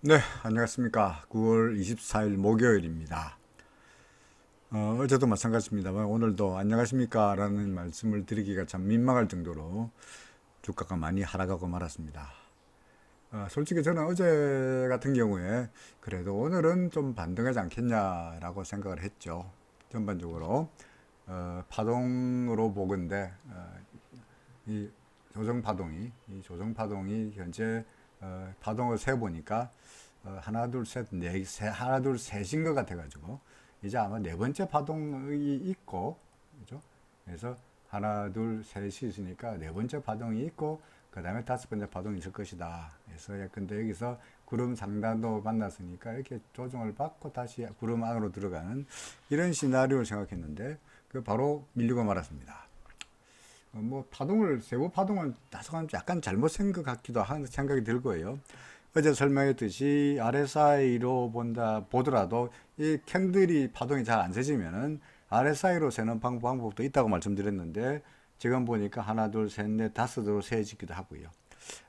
네, 안녕하십니까. 9월 24일 목요일입니다. 어제도 마찬가지입니다만 오늘도 안녕하십니까 라는 말씀을 드리기가 참 민망할 정도로 주가가 많이 하락하고 말았습니다. 솔직히 저는 어제 같은 경우에 그래도 오늘은 좀 반등하지 않겠냐라고 생각을 했죠. 전반적으로 파동으로 보건대 이 조정 파동이 현재 파동을 세보니까 하나 둘 셋 네 하나 둘 셋인 것 같아가지고 이제 아마 네 번째 파동이 있고, 그죠? 그래서 하나 둘 셋이 있으니까 네 번째 파동이 있고 그 다음에 다섯 번째 파동이 있을 것이다. 그래서 예컨대 여기서 구름 상단도 만났으니까 이렇게 조정을 받고 다시 구름 안으로 들어가는 이런 시나리오를 생각했는데 그 바로 밀리고 말았습니다. 세부 파동을 다소간 약간 잘못 생각 같기도 한 생각이 들고요. 어제 설명했듯이 RSI로 보더라도 이 캔들이 파동이 잘 안 세지면은 RSI로 세는 방법도 있다고 말씀드렸는데 지금 보니까 하나, 둘, 셋, 넷, 다섯으로 세지기도 하고요.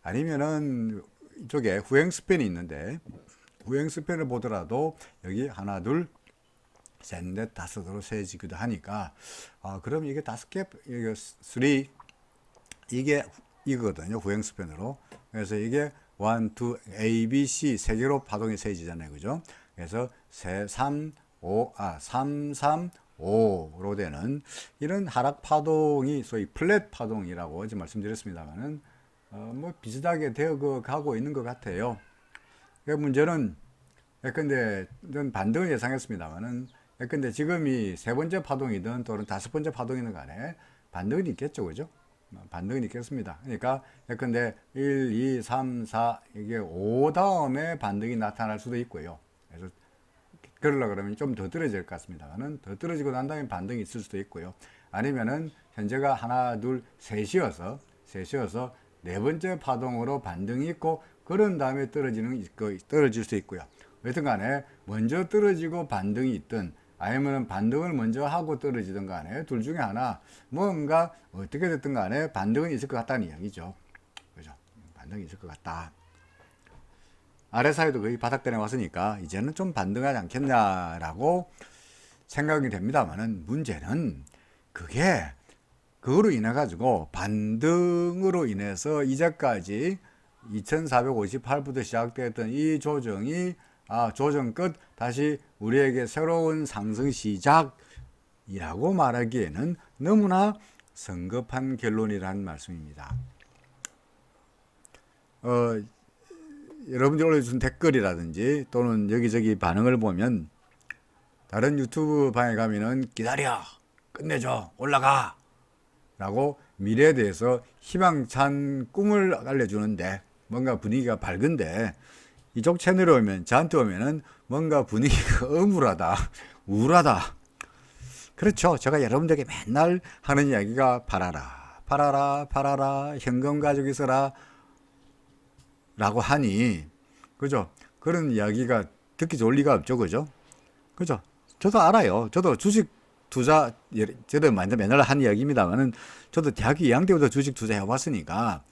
아니면은 이쪽에 후행 스팬이 있는데 후행 스팬을 보더라도 여기 하나, 둘, 셋, 넷, 다섯으로 세지기도 하니까 그럼 이게 다섯 개, 이게 3 이게 이거거든요. 후행 스팬으로. 그래서 이게 1, 2, A, B, C 세 개로 파동이 세지잖아요. 그죠? 그래서 3, 3, 5로 되는 이런 하락 파동이 소위 플랫 파동이라고 어제 말씀드렸습니다만은 비슷하게 되어 가고 있는 것 같아요. 그 문제는 예컨대 전 반등을 예상했습니다만은 예컨대 지금이 세 번째 파동이든 또는 다섯 번째 파동이든 간에 반등은 있겠죠. 그죠? 반등은 있겠습니다. 그러니까 예컨대 1, 2, 3, 4 이게 5 다음에 반등이 나타날 수도 있고요. 그래서 그러려 그러면 좀 더 떨어질 것 같습니다만은 더 떨어지고 난 다음에 반등이 있을 수도 있고요. 아니면은 현재가 하나, 둘, 셋이어서 네 번째 파동으로 반등이 있고 그런 다음에 떨어질 수 있고요. 여튼 간에 먼저 떨어지고 반등이 있든 아니면 반등을 먼저 하고 떨어지든 간에 둘 중에 하나 뭔가 어떻게 됐든 간에 반등은 있을 것 같다는 이야기죠. 그죠? 반등이 있을 것 같다. RSI도 거의 바닥권에 왔으니까 이제는 좀 반등하지 않겠냐라고 생각이 됩니다만은 문제는 그게 그거로 인해 가지고 반등으로 인해서 이제까지 2458부터 시작됐던 이 조정이 조정 끝 다시 우리에게 새로운 상승 시작이라고 말하기에는 너무나 성급한 결론이라는 말씀입니다. 여러분들이 올려주신 댓글이라든지 또는 여기저기 반응을 보면 다른 유튜브 방에 가면은 기다려 끝내줘 올라가 라고 미래에 대해서 희망찬 꿈을 알려주는데 뭔가 분위기가 밝은데 이쪽 채널에 오면 저한테 오면은 뭔가 분위기가 음울하다 우울하다. 그렇죠. 제가 여러분들에게 맨날 하는 이야기가 팔아라 현금 가지고 있어라 라고 하니 그죠. 그런 이야기가 듣기 좋을 리가 없죠. 그죠. 그죠. 저도 알아요. 저도 주식 투자, 저도 맨날 하는 이야기입니다만은 저도 대학교 2학년 때부터 주식 투자 해왔으니까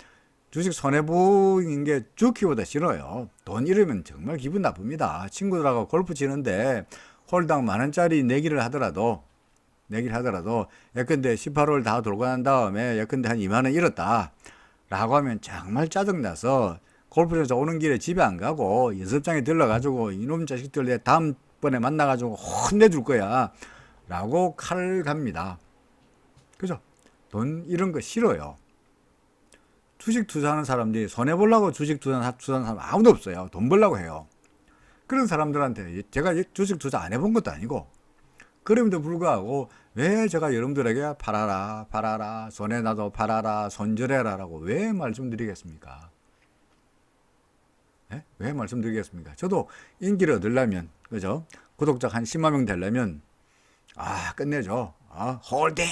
주식 손해보는 게 죽기보다 싫어요. 돈 잃으면 정말 기분 나쁩니다. 친구들하고 골프 치는데 홀당 만 원짜리 내기를 하더라도 예컨대 18홀 다 돌고 난 다음에 예컨대 한 2만 원 잃었다 라고 하면 정말 짜증나서 골프장에서 오는 길에 집에 안 가고 연습장에 들러가지고 이놈 자식들 내 다음번에 만나가지고 혼내줄 거야 라고 칼을 갑니다. 그죠? 돈 이런 거 싫어요. 주식 투자하는 사람들이 손해보려고 주식 투자하는 사람 아무도 없어요. 돈 벌려고 해요. 그런 사람들한테 제가 주식 투자 안 해본 것도 아니고 그럼에도 불구하고 왜 제가 여러분들에게 팔아라 손해나도 팔아라 손절해라 라고 왜 말씀드리겠습니까? 네? 왜 말씀드리겠습니까? 저도 인기를 얻으려면 그죠? 구독자 한 10만 명 되려면 끝내줘. 홀딩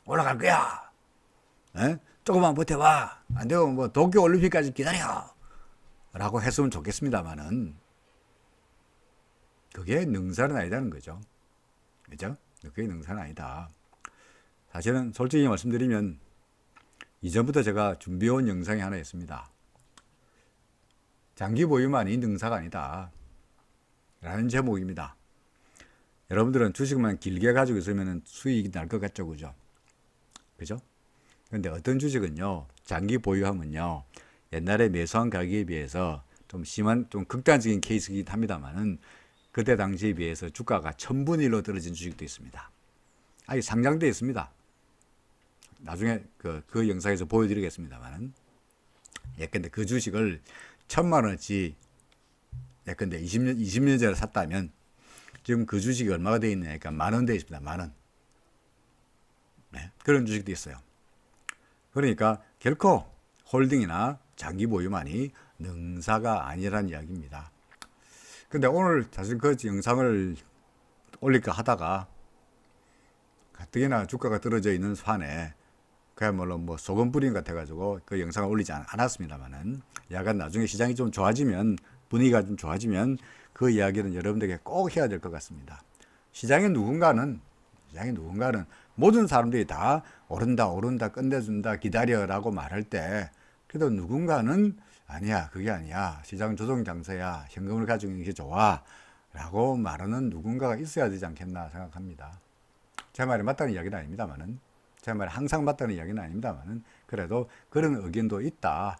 올라갈 거야. 에? 조금만 버텨봐. 안 되고 뭐 도쿄 올림픽까지 기다려. 라고 했으면 좋겠습니다만은 그게 능사는 아니다는 거죠. 그죠? 그게 능사는 아니다. 사실은 솔직히 말씀드리면 이전부터 제가 준비해온 영상이 하나 있습니다. 장기 보유만이 능사가 아니다 라는 제목입니다. 여러분들은 주식만 길게 가지고 있으면 수익이 날 것 같죠, 그죠? 그죠? 근데 어떤 주식은요, 장기 보유하면요, 옛날에 매수한 가격에 비해서 좀 심한, 좀 극단적인 케이스이긴 합니다만은, 그때 당시에 비해서 주가가 1000분의 1로 떨어진 주식도 있습니다. 아직 상장되어 있습니다. 나중에 그 영상에서 보여드리겠습니다만은, 예컨대 그 주식을 1000만원어치, 예컨대 20년 전에 샀다면, 지금 그 주식이 얼마가 되어 있느냐, 그러니까 10,000원 되어 있습니다. 10,000원. 네, 그런 주식도 있어요. 그러니까 결코 홀딩이나 장기 보유만이 능사가 아니라는 이야기입니다. 근데 오늘 사실 그 영상을 올릴까 하다가 가뜩이나 주가가 떨어져 있는 판에 그야말로 뭐 소금 뿌린 것 같아가지고 그 영상을 올리지 않았습니다만은, 약간 나중에 시장이 좀 좋아지면, 분위기가 좀 좋아지면 그 이야기는 여러분들에게 꼭 해야 될 것 같습니다. 시장의 누군가는 모든 사람들이 다 오른다 끝내준다 기다려라고 말할 때, 그래도 누군가는 아니야, 그게 아니야, 시장 조정 장세야, 현금을 가지고 있는 게 좋아 라고 말하는 누군가가 있어야 되지 않겠나 생각합니다. 제 말이 맞다는 이야기는 아닙니다만은, 제 말이 항상 맞다는 이야기는 아닙니다만은, 그래도 그런 의견도 있다가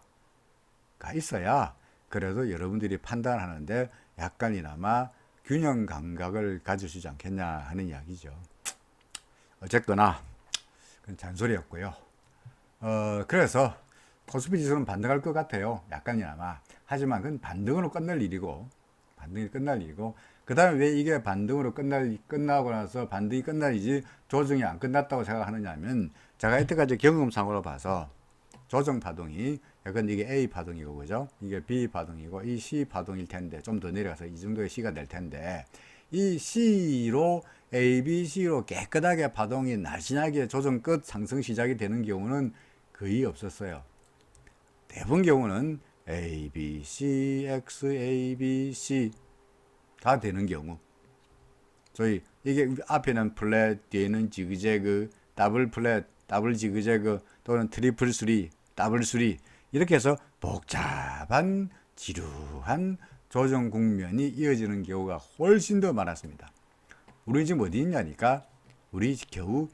있어야 그래도 여러분들이 판단하는데 약간이나마 균형 감각을 가지시지 않겠냐 하는 이야기죠. 어쨌거나 그건 잔소리였고요. 그래서 코스피 지수는 반등할 것 같아요. 약간이나마. 하지만 그건 반등으로 끝날 일이고, 그 다음에 왜 이게 반등으로 끝나고 나서 반등이 끝날이지 조정이 안 끝났다고 생각하느냐 하면, 제가 이때까지 경험상으로 봐서 조정 파동이, 약간 이게 A 파동이고, 그죠? 이게 B 파동이고, 이 C 파동일 텐데, 좀 더 내려가서 이 정도의 C가 될 텐데, 이 C로, A, B, C로 깨끗하게 파동이 날씬하게 조정 끝 상승 시작이 되는 경우는 거의 없었어요. 대부분 경우는 A, B, C, X, A, B, C 다 되는 경우. 저희 이게 앞에는 플랫, 뒤에는 지그재그, 더블 플랫, 더블 지그재그, 또는 트리플 수리, 더블 수리, 이렇게 해서 복잡한 지루한 조정 국면이 이어지는 경우가 훨씬 더 많았습니다. 우리 지금 어디 있냐니까, 우리 겨우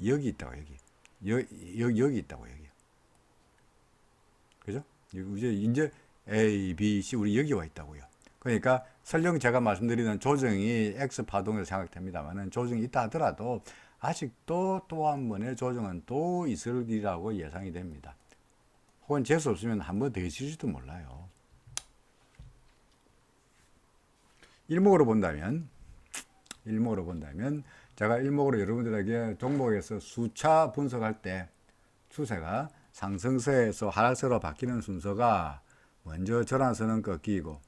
여기 있다고, 여기 있다고, 여기. 그죠? 이제 A, B, C, 우리 여기 와 있다고요. 그러니까 설령 제가 말씀드리는 조정이 X 파동으로 생각됩니다만은, 조정이 있다 하더라도 아직도 또 한 번의 조정은 또 있으리라고 예상이 됩니다. 혹은 재수 없으면 한 번 더 있을지도 몰라요. 일목으로 본다면 제가 일목으로 여러분들에게 종목에서 수차 분석할 때 추세가 상승세에서 하락세로 바뀌는 순서가, 먼저 전환선은 꺾이고,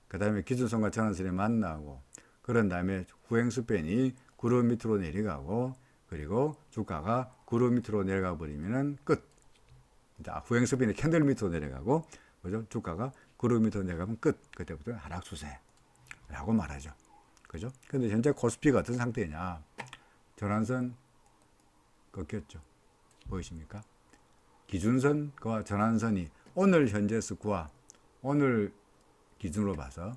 그 다음에 기준선과 전환선이 만나고, 그런 다음에 후행스팬이 구름 밑으로 내려가고, 그리고 주가가 구름 밑으로 내려가 버리면은 끝. 후행스팬이 캔들 밑으로 내려가고, 그죠? 주가가 구름 밑으로 내려가면 끝. 그때부터 하락 추세라고 말하죠. 그죠? 근데 현재 코스피가 어떤 상태냐? 전환선 꺾였죠. 보이십니까? 기준선과 전환선이 오늘 현재 스코어, 오늘 기준으로 봐서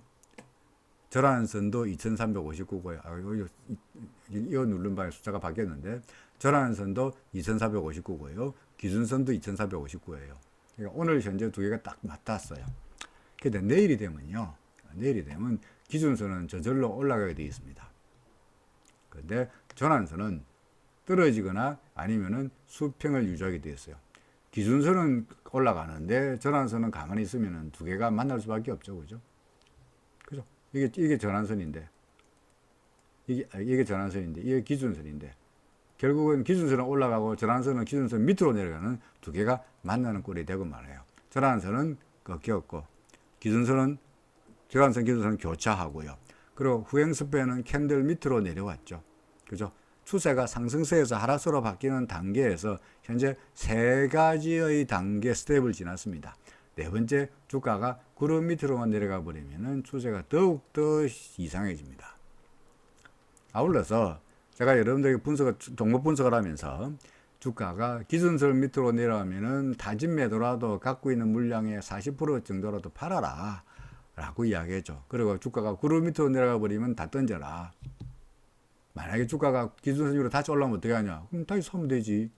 전환선도 2359고요. 이거 누른 바에 숫자가 바뀌었는데, 전환선도 2459고요. 기준선도 2459예요. 그러니까 오늘 현재 두 개가 딱 맞닿았어요. 근데 내일이 되면 기준선은 저절로 올라가게 되어 있습니다. 근데 전환선은 떨어지거나 아니면은 수평을 유지하게 되어 있어요. 기준선은 올라가는데 전환선은 가만히 있으면 두 개가 만날 수밖에 없죠, 그죠? 그죠? 이게 전환선인데, 이게 전환선인데, 이게 기준선인데, 결국은 기준선은 올라가고 전환선은 기준선 밑으로 내려가는 두 개가 만나는 꼴이 되고 말아요. 전환선은 꺾였고, 기준선은 기준선은 교차하고요. 그리고 후행스팬은 캔들 밑으로 내려왔죠, 그죠? 추세가 상승세에서 하락세로 바뀌는 단계에서 현재 세 가지의 단계 스텝을 지났습니다. 네 번째, 주가가 구름 밑으로만 내려가 버리면 추세가 더욱더 이상해집니다. 아울러서 제가 여러분들에게 종목 분석을 하면서, 주가가 기준선 밑으로 내려가면은 다진 매도라도 갖고 있는 물량의 40% 정도라도 팔아라 라고 이야기했죠. 그리고 주가가 구름 밑으로 내려가 버리면 다 던져라. 만약에 주가가 기준선으로 다시 올라오면 어떻게 하냐? 그럼 다시 사면 되지.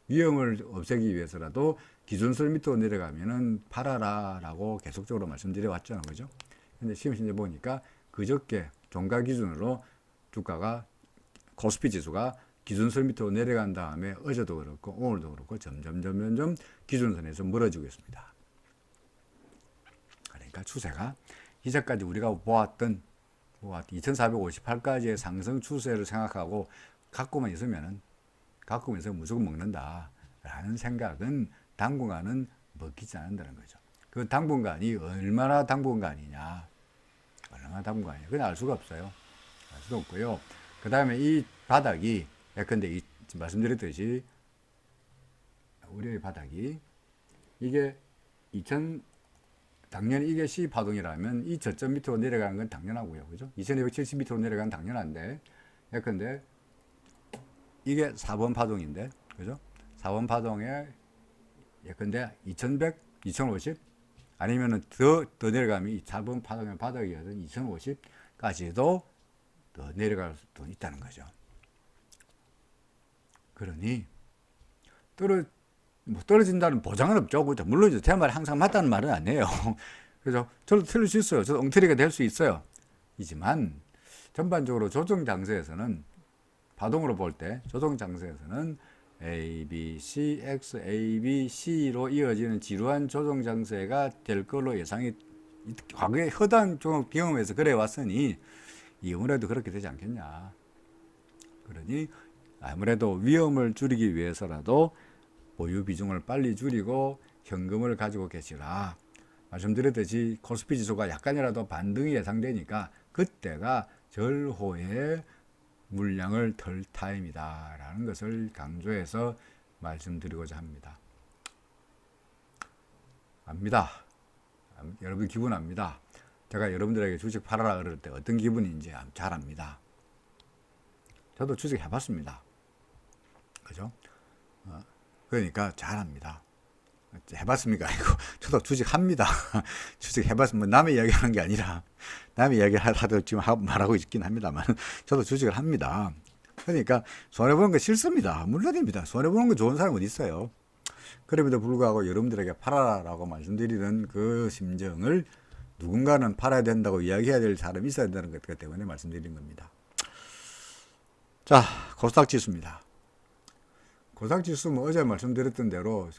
위험을 없애기 위해서라도 기준선 밑으로 내려가면은 팔아라 라고 계속적으로 말씀드려 왔잖아요. 그죠? 근데 지금 현재 보니까 그저께 종가 기준으로 주가가 코스피 지수가 기준선 밑으로 내려간 다음에 어제도 그렇고 오늘도 그렇고 점점 기준선에서 멀어지고 있습니다. 그러니까 추세가 이제까지 우리가 보았던 2458까지의 상승 추세를 생각하고 갖고만 있으면 무조건 먹는다라는 생각은 당분간은 먹히지 않는다는 거죠. 그 당분간이 얼마나 당분간이냐, 그건 알 수가 없어요. 알 수도 없고요. 그 다음에 이 바닥이 예컨대 말씀드렸듯이 우리의 바닥이 이게 당연히 이게 C 파동이라면 이 저점 밑으로 내려가는 건 당연하고요. 그죠? 2270 밑으로 내려가는 건 당연한데, 예컨대 이게 4번 파동인데, 그죠? 4번 파동에 예컨대 2100, 2050 아니면은 더 내려가면 이 4번 파동의 바닥이거든 2050까지도 더 내려갈 수도 있다는 거죠. 그러니 떨어진다는 보장은 없죠. 그죠? 물론 제 말이 항상 맞다는 말은 아니에요. 그래서 저도 틀릴 수 있어요. 저도 엉터리가 될 수 있어요. 이지만 전반적으로 조정 장세에서는 파동으로 볼 때 조정 장세에서는 A, B, C, X, A, B, C로 이어지는 지루한 조정 장세가 될 걸로 예상이 과거에 허다한 경험에서 그래 왔으니 이번에도 그렇게 되지 않겠냐. 그러니 아무래도 위험을 줄이기 위해서라도 보유 비중을 빨리 줄이고 현금을 가지고 계시라. 말씀드렸듯이 코스피 지수가 약간이라도 반등이 예상되니까 그때가 절호의 물량을 털 타임이다 라는 것을 강조해서 말씀드리고자 합니다. 여러분 기분 압니다. 제가 여러분들에게 주식 팔아라 그럴 때 어떤 기분인지 잘 압니다. 저도 주식 해봤습니다. 그죠? 그러니까 잘 압니다. 해봤습니까? 아니고 저도 주식 합니다. 주식 해봤으면 남의 이야기 하는 게 아니라 남의 이야기 하도 지금 말하고 있긴 합니다만 저도 주식을 합니다. 그러니까 손해보는 거 싫습니다. 물론입니다. 손해보는 거 좋은 사람 어디 있어요. 그럼에도 불구하고 여러분들에게 팔아라라고 말씀드리는 그 심정을 누군가는 팔아야 된다고 이야기해야 될 사람이 있어야 된다는 것 때문에 말씀드리는 겁니다. 자, 코스닥 지수입니다. 코스닥 지수는 어제 말씀드렸던 대로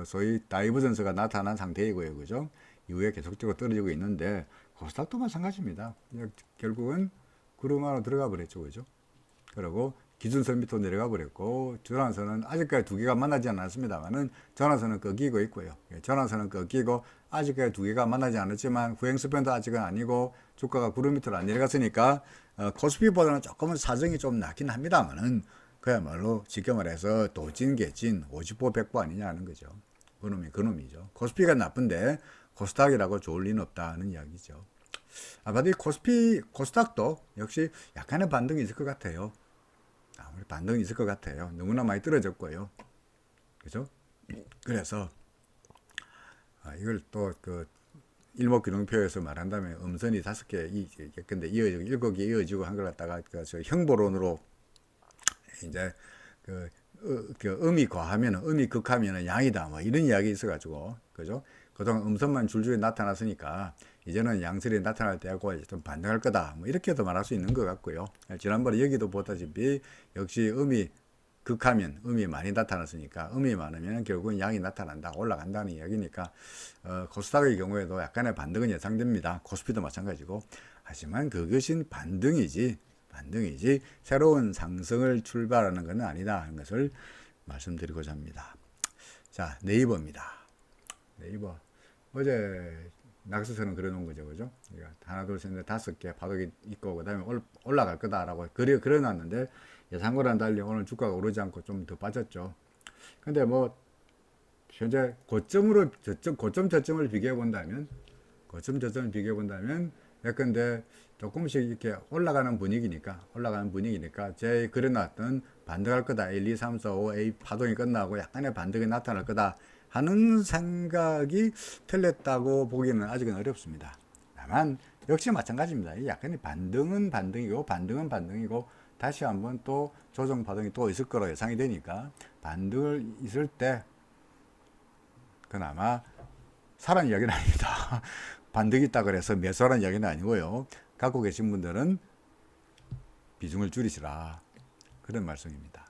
소위 다이버전스가 나타난 상태이고요. 그죠? 이후에 계속적으로 떨어지고 있는데 코스닥도 마찬가지입니다. 결국은 구름 안으로 들어가 버렸죠. 그죠? 그리고 기준선 밑으로 내려가 버렸고 전환선은 아직까지 두 개가 만나지 않았습니다만은 전환선은 꺾이고 있고요. 전환선은 꺾이고 아직까지 두 개가 만나지 않았지만 후행스팬도 아직은 아니고 주가가 구름 밑으로 안 내려갔으니까 코스피보다는 조금은 사정이 좀 낫긴 합니다만은 그야말로 쉽게 말해서 도진 개진 50보 100보 아니냐는 거죠. 그놈이죠. 코스피가 나쁜데 코스닥이라고 좋을 리는 없다는 이야기죠. 아마도 코스닥도 역시 약간의 반등이 있을 것 같아요. 반등이 있을 것 같아요. 너무나 많이 떨어졌고요. 그죠? 그래서 이걸 또 일목균형표에서 말한다면 음선이 5개 근데 이어지고 7개 이어지고 한 걸 갖다가 형보론으로 이제 음이 과하면 음이 극하면 양이다 뭐 이런 이야기 있어가지고 그죠? 그동안 음선만 줄줄이 나타났으니까 이제는 양설이 나타날 때하고 좀 반등할 거다 뭐 이렇게도 말할 수 있는 것 같고요. 지난번에 여기도 보다시피 역시 음이 극하면 음이 많이 나타났으니까 음이 많으면 결국은 양이 나타난다 올라간다는 이야기니까 코스닥의 경우에도 약간의 반등은 예상됩니다. 코스피도 마찬가지고 하지만 그것이 반등이지 새로운 상승을 출발하는 것은 아니다 하는 것을 말씀드리고자 합니다. 자, 네이버입니다. 네이버 어제 낙서서는 그려놓은 거죠. 그죠? 하나 둘 셋 넷 5개 바닥이 있고 그 다음에 올라갈 거다라고 그려놨는데 예상과는 달리 오늘 주가가 오르지 않고 좀 더 빠졌죠. 근데 뭐 현재 고점 저점을 비교해 본다면 예컨대 조금씩 이렇게 올라가는 분위기니까 제 그려놨던 반등할 거다 1, 2, 3, 4, 5 A 파동이 끝나고 약간의 반등이 나타날 거다 하는 생각이 틀렸다고 보기는 아직은 어렵습니다. 다만 역시 마찬가지입니다. 이 약간의 반등은 반등이고 다시 한번 또 조정 파동이 또 있을 거로 예상이 되니까 반등을 있을 때 그나마 사라는 이야기는 아닙니다. 반등이 있다 그래서 매수하라는 이야기는 아니고요. 갖고 계신 분들은 비중을 줄이시라 그런 말씀입니다.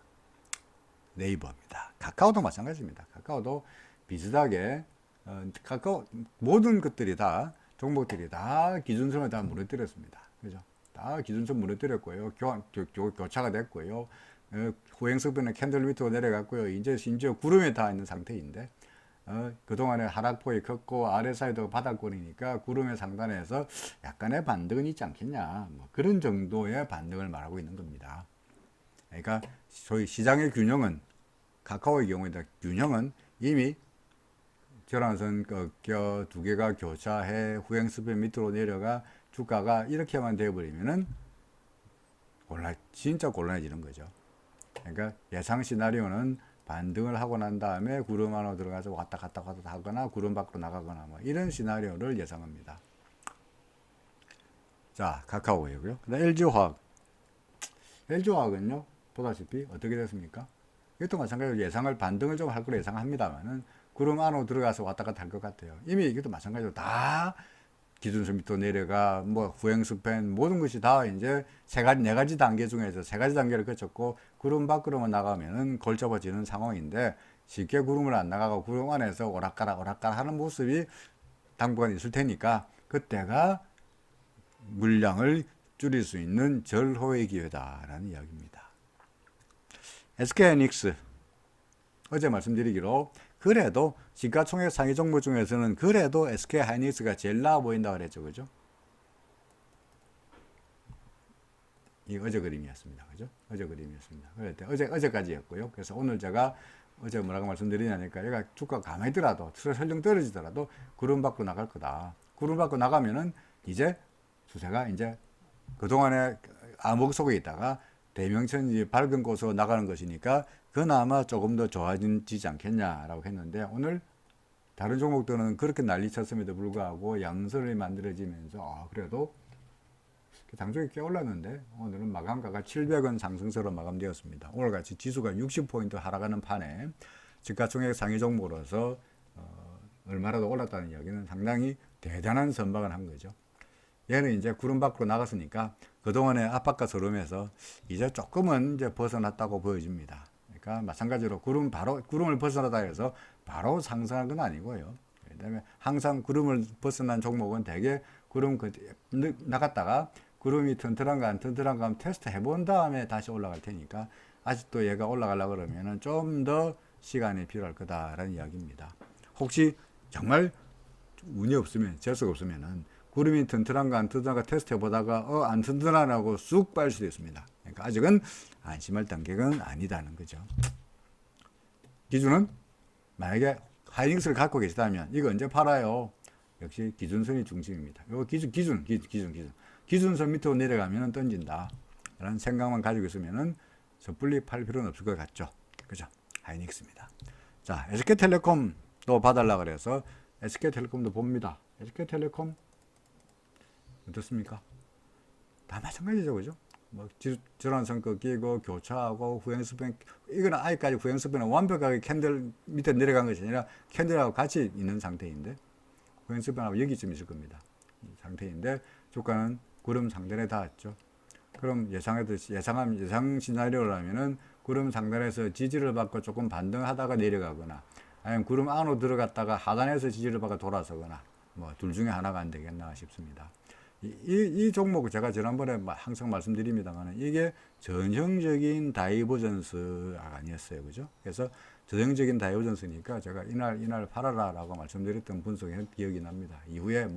네이버입니다. 카카오도 마찬가지입니다. 카카오도 비슷하게 모든 것들이 다 종목들이 다 기준선을 다 무너뜨렸습니다. 그죠? 다 기준선 무너뜨렸고요. 교차가 됐고요. 후행석변은 캔들 밑으로 내려갔고요. 이제 심지어 구름에 닿아 있는 상태인데 그동안에 하락폭이 컸고 RSI도 바닥권이니까 구름의 상단에서 약간의 반등은 있지 않겠냐. 뭐 그런 정도의 반등을 말하고 있는 겁니다. 그러니까 소위 시장의 균형은 카카오의 경우에도 균형은 이미 절하선 두 개가 교차해 후행스변 밑으로 내려가 주가가 이렇게만 되어버리면은 진짜 곤란해지는 거죠. 그러니까 예상 시나리오는 반등을 하고 난 다음에 구름 안으로 들어가서 왔다 갔다 하거나 구름 밖으로 나가거나 뭐 이런 시나리오를 예상합니다. 자, 카카오이고요. 그다음 LG화학. LG화학은요, 보다시피 어떻게 됐습니까? 이것도 마찬가지로 예상을 반등을 좀 할 거로 예상합니다만은 구름 안으로 들어가서 왔다 갔다 할 것 같아요. 이미 이것도 마찬가지로 다 기준선 밑으로 내려가 뭐 후행스팬 모든 것이 다 이제 네 가지 단계 중에서 세 가지 단계를 거쳤고 구름 밖으로만 나가면은 골잡아지는 상황인데 쉽게 구름을 안 나가고 구름 안에서 오락가락 하는 모습이 당분간 있을 테니까 그때가 물량을 줄일 수 있는 절호의 기회다라는 이야기입니다. SK하이닉스 어제 말씀드리기로 그래도 시가총액 상위 종목 중에서는 그래도 SK하이닉스가 제일 나아 보인다 그랬죠. 그죠? 이 어제 그림이었습니다. 그죠? 어제 그림이었습니다. 어제까지였고요. 그래서 오늘 제가 어제 뭐라고 말씀드리냐니까 얘가 주가 가만히 있더라도 설령 떨어지더라도 구름 밖으로 나갈 거다. 구름 밖으로 나가면은 이제 추세가 이제 그동안에 암흑 속에 있다가 대명천지 밝은 곳으로 나가는 것이니까 그나마 조금 더 좋아지지 않겠냐라고 했는데 오늘 다른 종목들은 그렇게 난리쳤음에도 불구하고 양선을 만들어지면서 그래도 장중에 꽤 올랐는데 오늘은 마감가가 700원 상승세로 마감되었습니다. 오늘같이 지수가 60포인트 하락하는 판에 시가총액 상위 종목으로서 얼마라도 올랐다는 이야기는 상당히 대단한 선박을 한 거죠. 얘는 이제 구름 밖으로 나갔으니까 그동안의 압박과 서름에서 이제 조금은 이제 벗어났다고 보여집니다. 그러니까 마찬가지로 구름을 벗어나다 해서 바로 상승한 건 아니고요. 그다음에 항상 구름을 벗어난 종목은 대개 구름 나갔다가 구름이 튼튼한가 안 튼튼한가 한번 테스트 해본 다음에 다시 올라갈 테니까 아직도 얘가 올라가려고 그러면은 좀 더 시간이 필요할 거다라는 이야기입니다. 혹시 정말 운이 없으면 재수가 없으면은 구름이 튼튼한가 안 튼튼한가 테스트 해보다가 안 튼튼하다고 쑥 빠질 수도 있습니다. 그러니까 아직은 안심할 단계는 아니다는 거죠. 기준은 만약에 하이닉스를 갖고 계시다면 이거 언제 팔아요? 역시 기준선이 중심입니다. 이거 기준선 밑으로 내려가면 던진다 라는 생각만 가지고 있으면은 섣불리 팔 필요는 없을 것 같죠. 그죠? 하이닉스입니다. 자, SK텔레콤도 봐달라 그래서 SK텔레콤도 봅니다. SK텔레콤 어떻습니까? 다 마찬가지죠. 그죠? 뭐 전환선 꺾이고 교차하고 후행스팬 이거는 아직까지 후행스팬은 완벽하게 캔들 밑에 내려간 것이 아니라 캔들하고 같이 있는 상태인데 후행스팬하고 여기쯤 있을 겁니다. 이 상태인데 주가는 구름 상단에 닿았죠. 그럼 예상 시나리오라면은 구름 상단에서 지지를 받고 조금 반등하다가 내려가거나 아니면 구름 안으로 들어갔다가 하단에서 지지를 받고 돌아서거나 뭐 둘 중에 하나가 안 되겠나 싶습니다. 이 종목 제가 지난번에 항상 말씀드립니다만 이게 전형적인 다이버전스가 아니었어요. 그죠? 그래서 전형적인 다이버전스니까 제가 이날 팔아라 라고 말씀드렸던 분석이 기억이 납니다. 이후에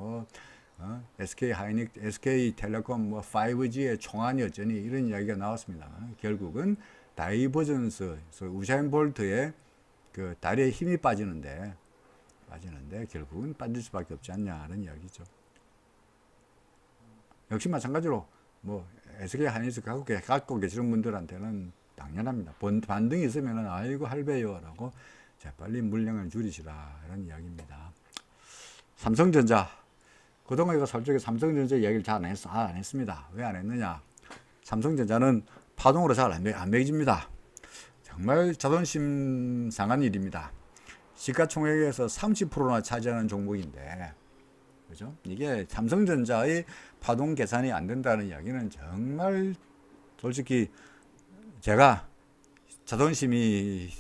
SK텔레콤 5G의 총안이 어쩌니 이런 이야기가 나왔습니다. 결국은 다이버전스, 우사인 볼트의 그 다리에 힘이 빠지는데 결국은 빠질 수밖에 없지 않냐는 이야기죠. 역시 마찬가지로 SK 하이닉스 갖고 계시는 분들한테는 당연합니다. 반등이 있으면은 아이고 할배요라고 재빨리 물량을 줄이시라 이런 이야기입니다. 삼성전자 그동안 이거 솔직히 삼성전자 이야기를 잘 안 했습니다. 왜 안 했느냐? 삼성전자는 파동으로 잘 안 매겨집니다. 정말 자존심 상한 일입니다. 시가총액에서 30%나 차지하는 종목인데, 그죠? 이게 삼성전자의 파동 계산이 안 된다는 이야기는 정말 솔직히 제가 자존심이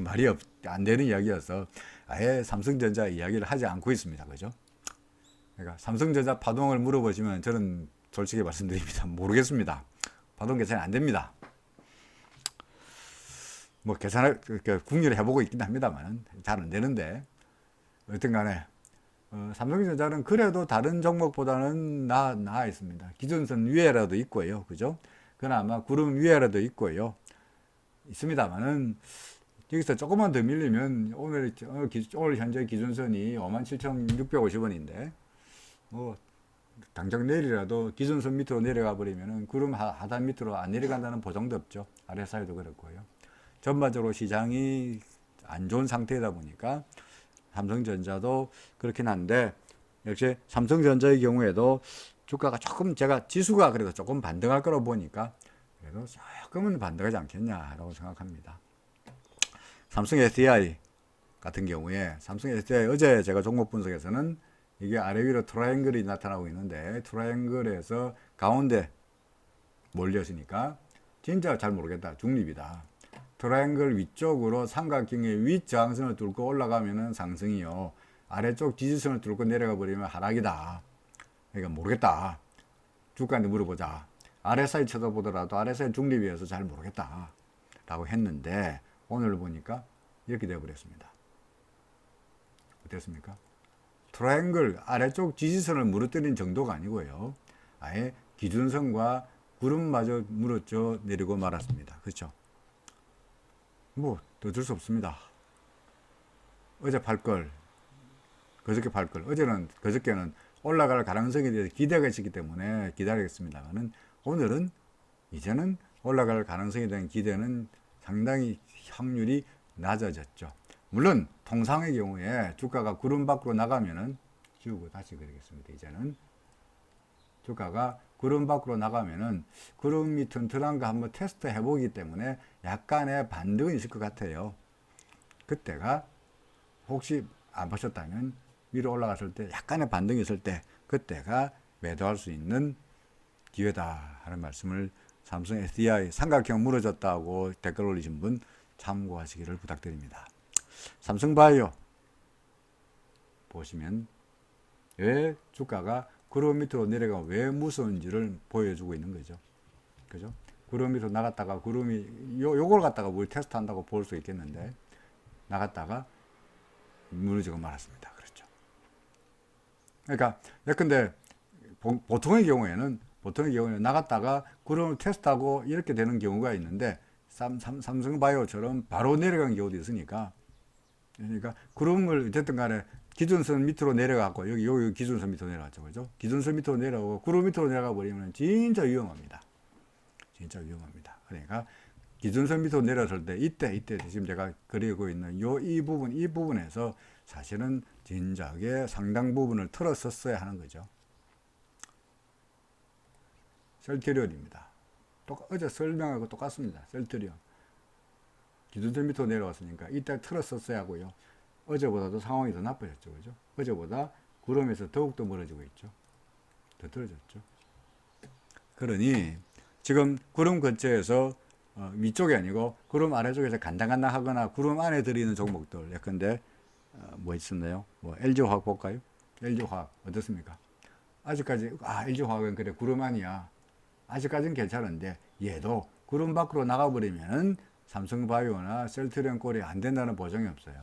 말이 안 되는 이야기여서 아예 삼성전자 이야기를 하지 않고 있습니다. 그죠? 그러니까 삼성전자 파동을 물어보시면 저는 솔직히 말씀드립니다. 모르겠습니다. 파동 계산이 안 됩니다. 뭐 계산을 궁리를 해보고 있긴 합니다만 잘 안 되는데 어쨌든 간에 삼성전자는 그래도 다른 종목보다는 나아 있습니다. 기준선 위에라도 있고요. 그죠? 그나마 구름 위에라도 있고요. 있습니다만은 여기서 조금만 더 밀리면 오늘 현재 기준선이 57,650원인데 뭐 당장 내일이라도 기준선 밑으로 내려가 버리면은 구름 하단 밑으로 안 내려간다는 보장도 없죠. RSI도 그렇고요. 전반적으로 시장이 안 좋은 상태이다 보니까 삼성전자도 그렇긴 한데 역시 삼성전자의 경우에도 주가가 조금 제가 지수가 그래도 조금 반등할 거라고 보니까 그래도 조금은 반등하지 않겠냐라고 생각합니다. 삼성 SDI 같은 경우에 삼성 SDI 어제 제가 종목 분석에서는 이게 아래 위로 트라이앵글이 나타나고 있는데 트라이앵글에서 가운데 몰렸으니까 진짜 잘 모르겠다. 중립이다. 트라이앵글 위쪽으로 삼각형의 윗저항선을 뚫고 올라가면은 상승이요. 아래쪽 지지선을 뚫고 내려가 버리면 하락이다. 그러니까 모르겠다. 주가한테 물어보자. RSI 쳐다보더라도 RSI 중립이어서 잘 모르겠다. 라고 했는데 오늘 보니까 이렇게 되어버렸습니다. 어땠습니까? 트라이앵글 아래쪽 지지선을 무너뜨린 정도가 아니고요. 아예 기준선과 구름마저 무너져 내리고 말았습니다. 그렇죠? 뭐 어쩔 수 없습니다. 어제 팔걸, 그저께 팔걸. 그저께는 올라갈 가능성에 대해서 기대가 있었기 때문에 기다리겠습니다만은 오늘은 이제는 올라갈 가능성에 대한 기대는 상당히 확률이 낮아졌죠. 물론 통상의 경우에 주가가 구름 밖으로 나가면은 지우고 다시 그리겠습니다. 이제는 주가가 구름 밖으로 나가면은 구름이 튼튼한가 한번 테스트 해보기 때문에 약간의 반등은 있을 것 같아요. 그때가 혹시 안 보셨다면 위로 올라갔을 때 약간의 반등이 있을 때 그때가 매도할 수 있는 기회다 하는 말씀을 삼성 SDI 삼각형 무너졌다고 댓글 올리신 분 참고하시기를 부탁드립니다. 삼성바이오 보시면 왜 주가가 구름 밑으로 내려가 왜 무서운지를 보여주고 있는 거죠. 그죠? 구름 밑으로 나갔다가 구름이 요걸 갖다가 뭘 테스트 한다고 볼 수 있겠는데 나갔다가 무너지고 말았습니다. 그렇죠. 그러니까 예컨대 보통의 경우에는 나갔다가 구름을 테스트하고 이렇게 되는 경우가 있는데 삼성바이오처럼 바로 내려간 경우도 있으니까 그러니까 구름을 어쨌든 간에 기준선 밑으로 내려가고 여기 기준선 밑으로 내려갔죠. 그죠? 기준선 밑으로 내려가고 구름 밑으로 내려가 버리면 진짜 위험합니다. 진짜 위험합니다. 그러니까 기준선 밑으로 내려설 때 이때 지금 제가 그리고 있는 이 부분에서 사실은 진작에 상당 부분을 틀었었어야 하는 거죠. 셀트리온입니다. 어제 설명하고 똑같습니다. 셀트리온. 기준선 밑으로 내려왔으니까 이때 틀었었어야 하고요. 어제보다도 상황이 더 나빠졌죠. 그죠? 어제보다 구름에서 더욱더 멀어지고 있죠. 더 떨어졌죠. 그러니 지금 구름 근처에서 위쪽이 아니고 구름 아래쪽에서 간당간당 하거나 구름 안에 들어있는 종목들 예컨대 뭐 있었나요? 뭐 LG화학 볼까요? LG화학 어떻습니까? 아직까지 LG화학은 그래 구름 안이야. 아직까지는 괜찮은데 얘도 구름 밖으로 나가버리면 삼성바이오나 셀트리온 꼴이 안 된다는 보장이 없어요.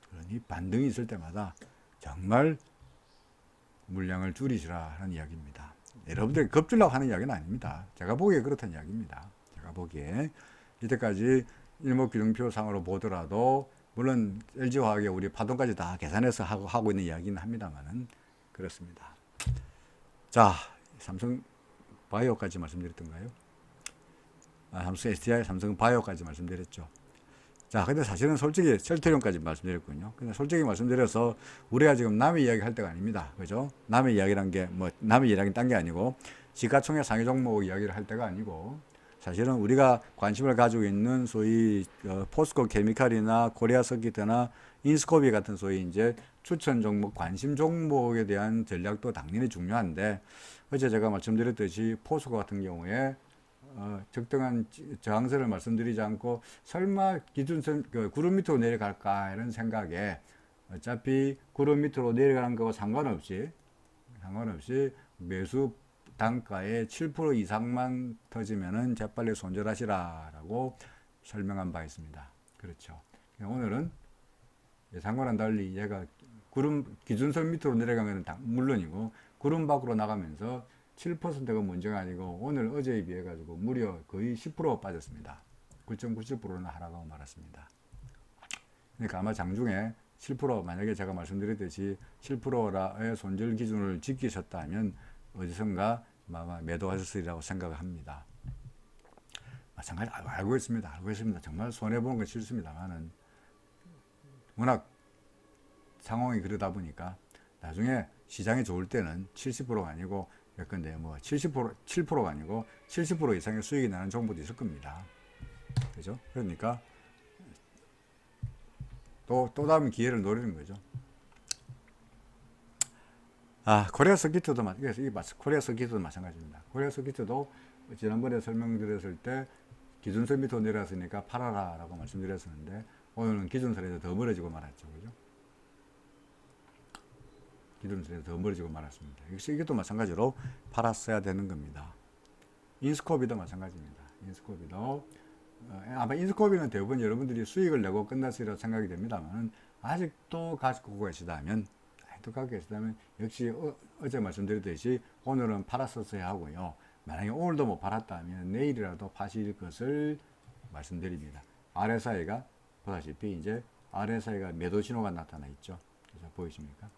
그러니 반등이 있을 때마다 정말 물량을 줄이시라 하는 이야기입니다. 여러분들이 겁주려고 하는 이야기는 아닙니다. 제가 보기에 그렇다는 이야기입니다. 제가 보기에 이때까지 일목균형표상으로 보더라도 물론 LG화학에 우리 파동까지 다 계산해서 하고 있는 이야기는 합니다만은 그렇습니다. 자, 삼성바이오까지 말씀드렸던가요? 삼성 SDI, 삼성바이오까지 말씀드렸죠. 자, 근데 사실은 솔직히 셀트리온까지 말씀드렸군요. 근데 솔직히 말씀드려서 우리가 지금 남의 이야기 할 때가 아닙니다. 그죠? 남의 이야기란 게 뭐 남의 이야기는 딴 게 아니고 시가총액 상위 종목 이야기를 할 때가 아니고 사실은 우리가 관심을 가지고 있는 소위 포스코 케미칼이나 코리아 서키트나 인스코비 같은 소위 이제 추천 종목, 관심 종목에 대한 전략도 당연히 중요한데 어제 제가 말씀드렸듯이 포스코 같은 경우에 적당한 저항선을 말씀드리지 않고 설마 기준선 구름 밑으로 내려갈까 이런 생각에 어차피 구름 밑으로 내려가는 거와 상관없이 매수 단가의 7% 이상만 터지면은 재빨리 손절하시라라고 설명한 바 있습니다. 그렇죠. 오늘은 예상과는 달리 얘가 구름 기준선 밑으로 내려가면 물론이고 구름 밖으로 나가면서 7%가 문제가 아니고 오늘 어제에 비해 가지고 무려 거의 10% 빠졌습니다. 9.97%는 하락하고 말았습니다. 그러니까 아마 장중에 7% 만약에 제가 말씀드렸듯이 7%의 손절 기준을 지키셨다면 어디선가 아마 매도하셨으리라고 생각을 합니다. 마찬가지 알고 있습니다. 정말 손해보는 건 싫습니다만은 워낙 상황이 그러다 보니까 나중에 시장이 좋을 때는 70%가 아니고 예컨대 뭐 7%가 아니고 70% 이상의 수익이 나는 종목도 있을 겁니다. 그죠? 그러니까 또 다음 기회를 노리는 거죠. 코리아 서키트도 코리아 서키트도 마찬가지입니다. 코리아 서키트도 지난번에 설명드렸을 때 기준선 밑으로 내려왔으니까 팔아라라고 말씀드렸었는데 오늘은 기준선에서 더 멀어지고 말았죠. 그죠? 기준선에서 더 멀어지고 말았습니다. 이것도 마찬가지로 팔았어야 되는 겁니다. 인스코비도 마찬가지입니다. 인스코비도 아마 인스코비는 대부분 여러분들이 수익을 내고 끝났으리라고 생각이 됩니다만 아직도 가지고 계시다면 역시 어제 말씀드렸듯이 오늘은 팔았었어야 하고요. 만약에 오늘도 못 팔았다면 내일이라도 파실 것을 말씀드립니다. RSI가 보다시피 이제 RSI가 매도 신호가 나타나 있죠. 그래서 보이십니까?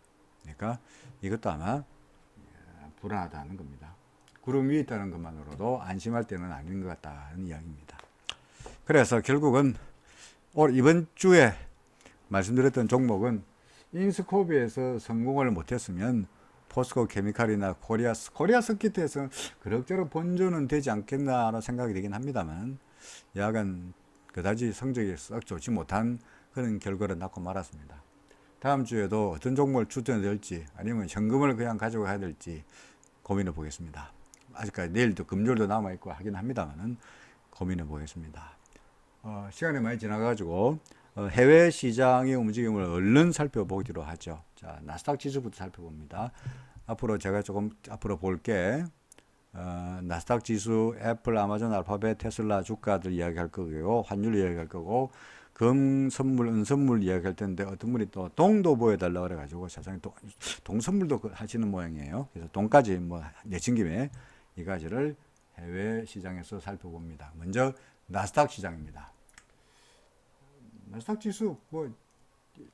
그러니까 이것도 아마 불안하다는 겁니다. 구름 위에 있다는 것만으로도 안심할 때는 아닌 것 같다는 이야기입니다. 그래서 결국은 이번 주에 말씀드렸던 종목은 인스코비에서 성공을 못했으면 포스코 케미칼이나 코리아 서키트에서 그럭저럭 본전은 되지 않겠나라는 생각이 되긴 합니다만 약간 그다지 성적이 썩 좋지 못한 그런 결과를 낳고 말았습니다. 다음 주에도 어떤 종목을 추천해야 될지 아니면 현금을 그냥 가지고 가야 될지 고민해 보겠습니다. 아직까지 내일도 금요일도 남아있고 하긴 합니다만 고민해 보겠습니다. 시간이 많이 지나가지고 해외 시장의 움직임을 얼른 살펴보기로 하죠. 자, 나스닥 지수부터 살펴봅니다. 앞으로 제가 조금 앞으로 볼게 나스닥 지수, 애플, 아마존, 알파벳, 테슬라 주가들 이야기할 거고요. 환율 이야기할 거고 금 선물, 은 선물 이야기할 텐데 어떤 분이 또 동도 보여달라 그래가지고 세상에 동 선물도 하시는 모양이에요. 그래서 동까지 뭐 내친 김에 이 가지를 해외 시장에서 살펴봅니다. 먼저 나스닥 시장입니다. 나스닥 지수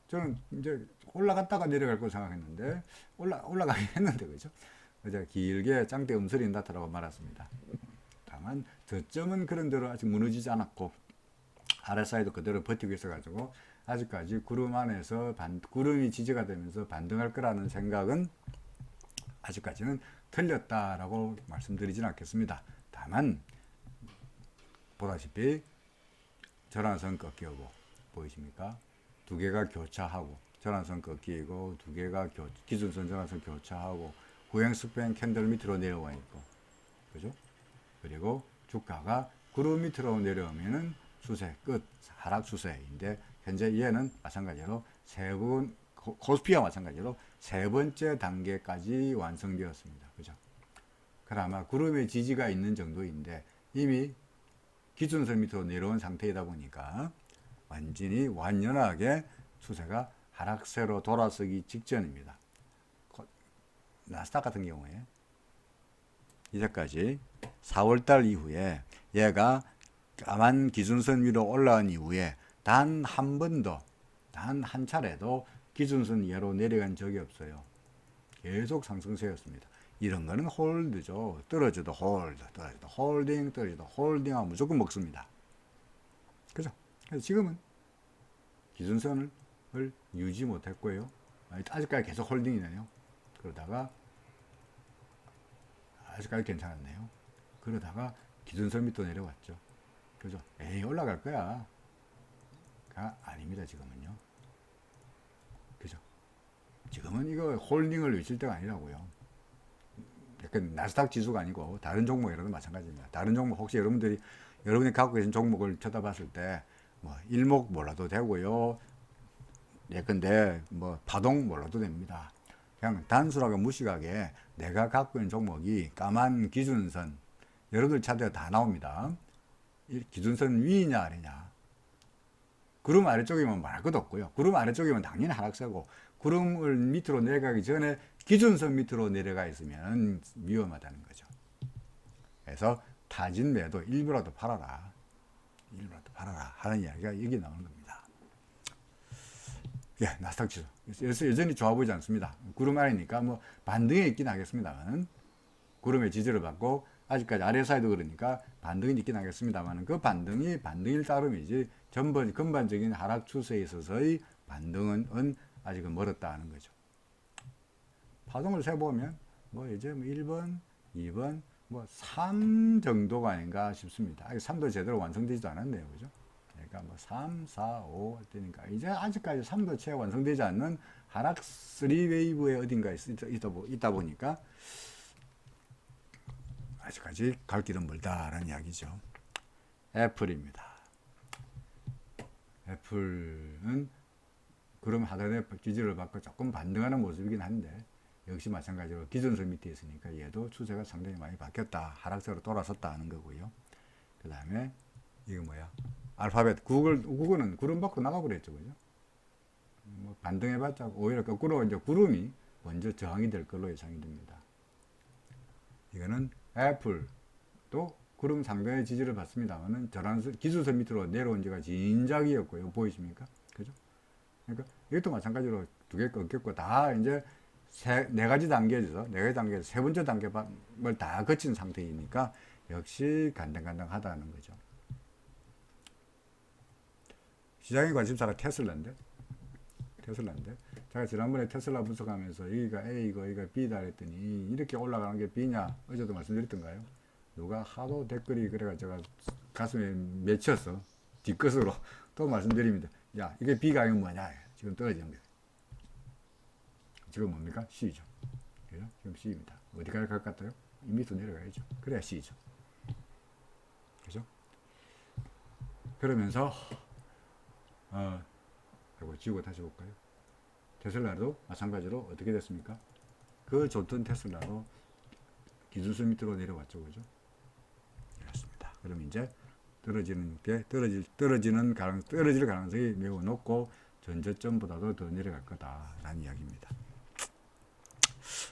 저는 이제 올라갔다가 내려갈 거 생각했는데 올라가긴 했는데 그죠? 어제 길게 짱대 음설이 나타나고 말았습니다. 다만 저점은 그런 대로 아직 무너지지 않았고 RSI도 그대로 버티고 있어가지고 아직까지 구름 안에서 구름이 지지가 되면서 반등할 거라는 생각은 아직까지는 틀렸다라고 말씀드리진 않겠습니다. 다만 보다시피 전환선 꺾이고 보이십니까? 두 개가 교차하고 전환선 꺾이고 두 개가 기준선 전환선 교차하고 후행 스팬 캔들 밑으로 내려와 있고 그죠? 그리고 주가가 구름 밑으로 내려오면은 추세 끝 하락 추세인데 현재 얘는 마찬가지로 코스피와 마찬가지로 세 번째 단계까지 완성되었습니다. 그죠? 그나마 구름의 지지가 있는 정도인데 이미 기준선 밑으로 내려온 상태이다 보니까 완연하게 추세가 하락세로 돌아서기 직전입니다. 나스닥 같은 경우에 이제까지 4월달 이후에 얘가 까만 기준선 위로 올라온 이후에 단 한 번도 단 한 차례도 기준선 이하로 내려간 적이 없어요. 계속 상승세였습니다. 이런 거는 홀드죠. 떨어져도 홀드, 떨어져도 홀딩, 떨어져도 홀딩하고 무조건 먹습니다. 그죠? 그래서 지금은 기준선을 유지 못했고요. 아직까지 계속 홀딩이네요. 그러다가 아직까지 괜찮았네요. 그러다가 기준선 밑으로 내려왔죠. 그죠? 에이, 올라갈 거야. 가 아닙니다, 지금은요. 그죠? 지금은 이거 홀딩을 외칠 때가 아니라고요. 약간 나스닥 지수가 아니고 다른 종목이라도 마찬가지입니다. 다른 종목 혹시 여러분이 갖고 계신 종목을 쳐다봤을 때 뭐 일목 몰라도 되고요. 예컨대 뭐 파동 몰라도 됩니다. 그냥 단순하게 무식하게 내가 갖고 있는 종목이 까만 기준선, 여러분들 차트에 다 나옵니다. 이 기준선 위냐 아래냐. 구름 아래쪽이면 말할 것도 없고요. 구름 아래쪽이면 당연히 하락세고, 구름을 밑으로 내려가기 전에 기준선 밑으로 내려가 있으면 위험하다는 거죠. 그래서 타진 매도 일부라도 팔아라. 일부라도 팔아라 하는 이야기가 여기 나오는 겁니다. 예, 나스닥 지수 여전히 좋아 보이지 않습니다. 구름 아래니까 뭐 반등이 있긴 하겠습니다만, 구름의 지지를 받고 아직까지 아래 사이도 그러니까 반등이 있긴 하겠습니다만, 그 반등이 반등일 따름이지 전반적인 하락 추세에 있어서의 반등은 아직은 멀었다 하는 거죠. 파동을 세보면 뭐 이제 1번, 2번, 뭐 3 정도가 아닌가 싶습니다. 3도 제대로 완성되지도 않았네요. 그죠? 그러니까 뭐 3, 4, 5 할 때니까 이제 아직까지 3도 채 완성되지 않는 하락 3웨이브의 어딘가에 있다 보니까 아직까지 갈 길은 멀다라는 이야기죠. 애플입니다. 애플은 그럼 하단의 지지를 받고 조금 반등하는 모습이긴 한데, 역시 마찬가지로 기준선 밑에 있으니까 얘도 추세가 상당히 많이 바뀌었다. 하락세로 돌아섰다 하는 거고요. 그 다음에 이거 뭐야? 알파벳 구글은 구름 밖으로 나가버렸죠. 그죠? 뭐 반등해봤자 오히려 거꾸로 이제 구름이 먼저 저항이 될 걸로 예상이 됩니다. 이거는 애플도 구름 상단의 지지를 받습니다만은 기준선 밑으로 내려온 지가 진작이었고요. 보이십니까? 그죠? 그러니까 이것도 마찬가지로 두 개 꺾였고 다 이제 네 가지 단계에서 세 번째 단계를 다 거친 상태이니까 역시 간당간당하다는 거죠. 시장의 관심사가 테슬라인데 제가 지난번에 테슬라 분석하면서 여기가 A고 여기가 B다 그랬더니 이렇게 올라가는 게 B냐 어제도 말씀드렸던가요? 누가 하도 댓글이 그래가 제가 가슴에 맺혀서 뒷것으로 또 말씀드립니다. 야, 이게 B가 아니면 뭐냐? 지금 떨어지는 거예요. 지금 뭡니까? C죠. 그죠? 지금 C입니다. 어디까지 갈 것 같아요? 이 밑으로 내려가야죠. 그래야 C죠. 그죠? 그러면서 지우고 다시 볼까요? 테슬라도 마찬가지로 어떻게 됐습니까? 그 좋던 테슬라로 기준선 밑으로 내려왔죠. 그죠? 이렇습니다. 그럼 이제 떨어질 가능성이 매우 높고 전저점보다도 더 내려갈 거다라는 이야기입니다.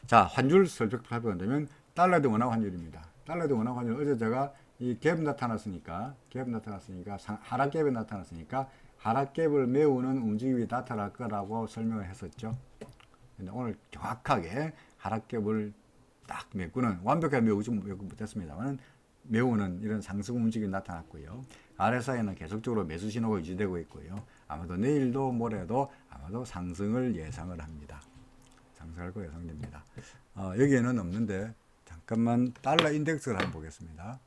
자, 환율 설명 살펴본다면 달러 대 원화 환율입니다. 달러 대 원화 환율 어제 제가 이 갭 나타났으니까 하락 갭이 나타났으니까 하락 갭을 메우는 움직임이 나타날 거라고 설명을 했었죠. 근데 오늘 정확하게 하락 갭을 딱 메꾸는, 완벽하게 메우지 못했습니다만 메우는 이런 상승 움직임이 나타났고요. RSI는 계속적으로 매수 신호가 유지되고 있고요. 아마도 내일도 모레도 아마도 상승을 예상을 합니다. 상승할 거 예상됩니다. 여기에는 없는데 잠깐만 달러 인덱스를 한번 보겠습니다.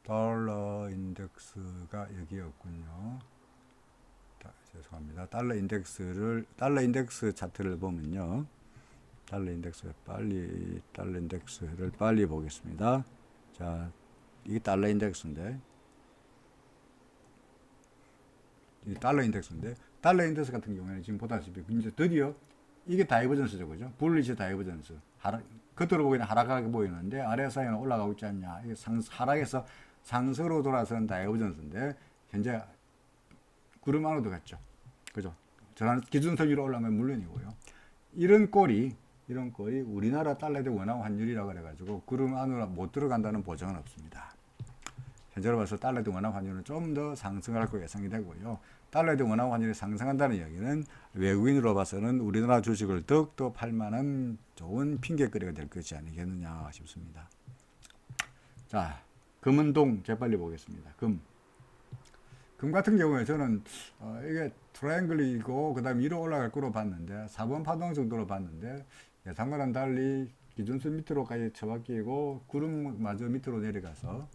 달러 인덱스가 여기였군요. 죄송합니다. 달러 인덱스 차트를 보면요. 달러 인덱스를 빨리 보겠습니다. 자, 이게 달러 인덱스인데, 달러 인덱스 같은 경우에는 지금 보다시피 이제 드디어 이게 다이버전스죠. 그죠? 불리시 다이버전스. 겉으로 보기에는 하락하게 보이는데 RSI는 올라가고 있지 않냐. 이게 하락에서 상승으로 돌아서는 다이버전스인데 현재 구름 안으로 들어갔죠. 그죠? 저는 기준선 위로 올라가면 물론이고요. 이런 꼴이 우리나라 달러 대 원화 환율이라고 그래가지고 구름 안으로 못 들어간다는 보장은 없습니다. 현재로 봐서 달러 대 원화 환율은 좀 더 상승할 거 예상이 되고요. 달러 대 원화 환율이 상승한다는 이야기는 외국인으로 봐서는 우리나라 주식을 더욱더 팔만한 좋은 핑계거리가 될 것이 아니겠느냐 싶습니다. 자, 금은동 재빨리 보겠습니다. 금 같은 경우에 저는 이게 트라이앵글이고 그 다음에 위로 올라갈 거로 봤는데 4번 파동 정도로 봤는데 예상과는 달리 기준선 밑으로까지 처박히고 구름마저 밑으로 내려가서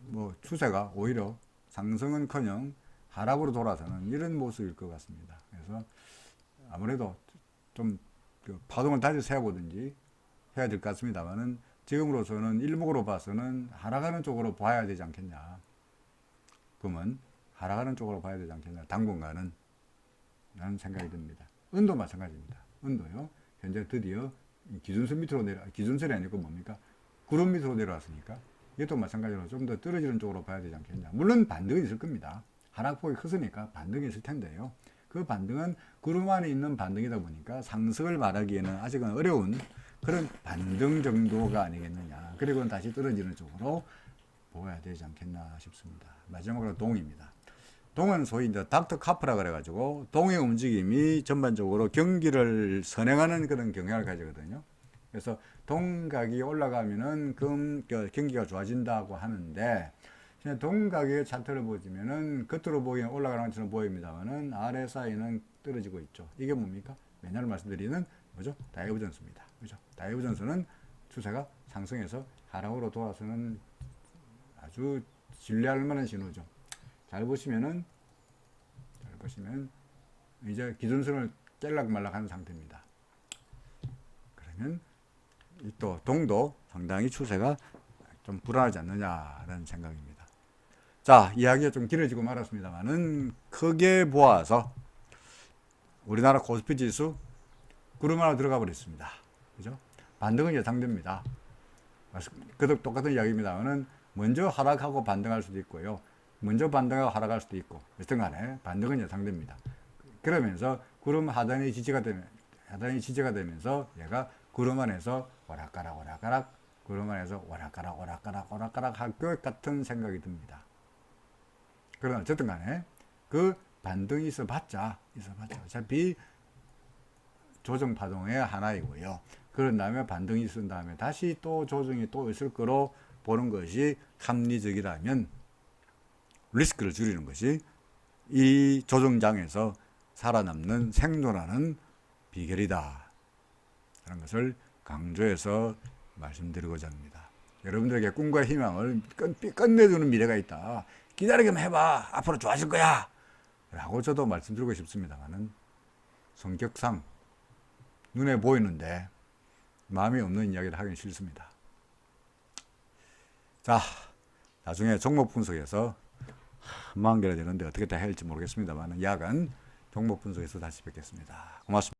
뭐 추세가 오히려 상승은커녕 하락으로 돌아서는 이런 모습일 것 같습니다. 그래서 아무래도 좀 그 파동을 다시 세워보든지 해야 될 것 같습니다만은 지금으로서는 일목으로 봐서는 하락하는 쪽으로 봐야 되지 않겠냐. 금은 하락하는 쪽으로 봐야 되지 않겠냐. 당분간은 라는 생각이 듭니다. 은도 마찬가지입니다. 은도요. 현재 드디어 기준선 밑으로 기준선이 아니고 뭡니까? 구름 밑으로 내려왔으니까 이것도 마찬가지로 좀 더 떨어지는 쪽으로 봐야 되지 않겠냐. 물론 반등이 있을 겁니다. 하락폭이 크으니까 반등이 있을 텐데요. 그 반등은 구름 안에 있는 반등이다 보니까 상승을 말하기에는 아직은 어려운 그런 반등 정도가 아니겠느냐. 그리고 다시 떨어지는 쪽으로 보아야 되지 않겠나 싶습니다. 마지막으로 동입니다. 동은 소위 이제 닥터 카프라 그래가지고 동의 움직임이 전반적으로 경기를 선행하는 그런 경향을 가지거든요. 그래서 동각이 올라가면은 경기가 좋아진다고 하는데 동각의 차트를 보시면은 겉으로 보기엔 올라가는 것처럼 보입니다만은 RSI는 떨어지고 있죠. 이게 뭡니까? 맨날 말씀드리는 뭐죠? 다이버전스입니다. 그죠? 다이버전스는 추세가 상승해서 하락으로 돌아서는 아주 신뢰할 만한 신호죠. 잘 보시면 이제 기준선을 깰락말락 하는 상태입니다. 그러면 또 동도 상당히 추세가 좀 불안하지 않느냐라는 생각입니다. 자, 이야기가 좀 길어지고 말았습니다만은 크게 보아서 우리나라 코스피 지수 구름 하나 들어가 버렸습니다. 그죠? 반등은 예상됩니다. 그도 똑같은 이야기입니다만은 먼저 하락하고 반등할 수도 있고요. 먼저 반등하고 하락할 수도 있고, 여튼 간에 반등은 예상됩니다. 그러면서 구름 하단이 지지가 되면서 얘가 구름 안에서 오락가락, 구름 안에서 오락가락 할 것 같은 생각이 듭니다. 그러나 어쨌든 간에 그 반등이 있어봤자 어차피 조정 파동의 하나이고요. 그런 다음에 반등이 있은 다음에 다시 또 조정이 또 있을 거로 보는 것이 합리적이라면 리스크를 줄이는 것이 이 조정장에서 살아남는 생존하는 비결이다 라는 것을 강조해서 말씀드리고자 합니다. 여러분들에게 꿈과 희망을 끝내주는 미래가 있다. 기다리기만 해봐. 앞으로 좋아질 거야. 라고 저도 말씀드리고 싶습니다만은 성격상 눈에 보이는데 마음이 없는 이야기를 하긴 싫습니다. 자, 나중에 종목 분석에서 한만 개가 되는데 어떻게 다 해야 할지 모르겠습니다만 야간 종목 분석에서 다시 뵙겠습니다. 고맙습니다.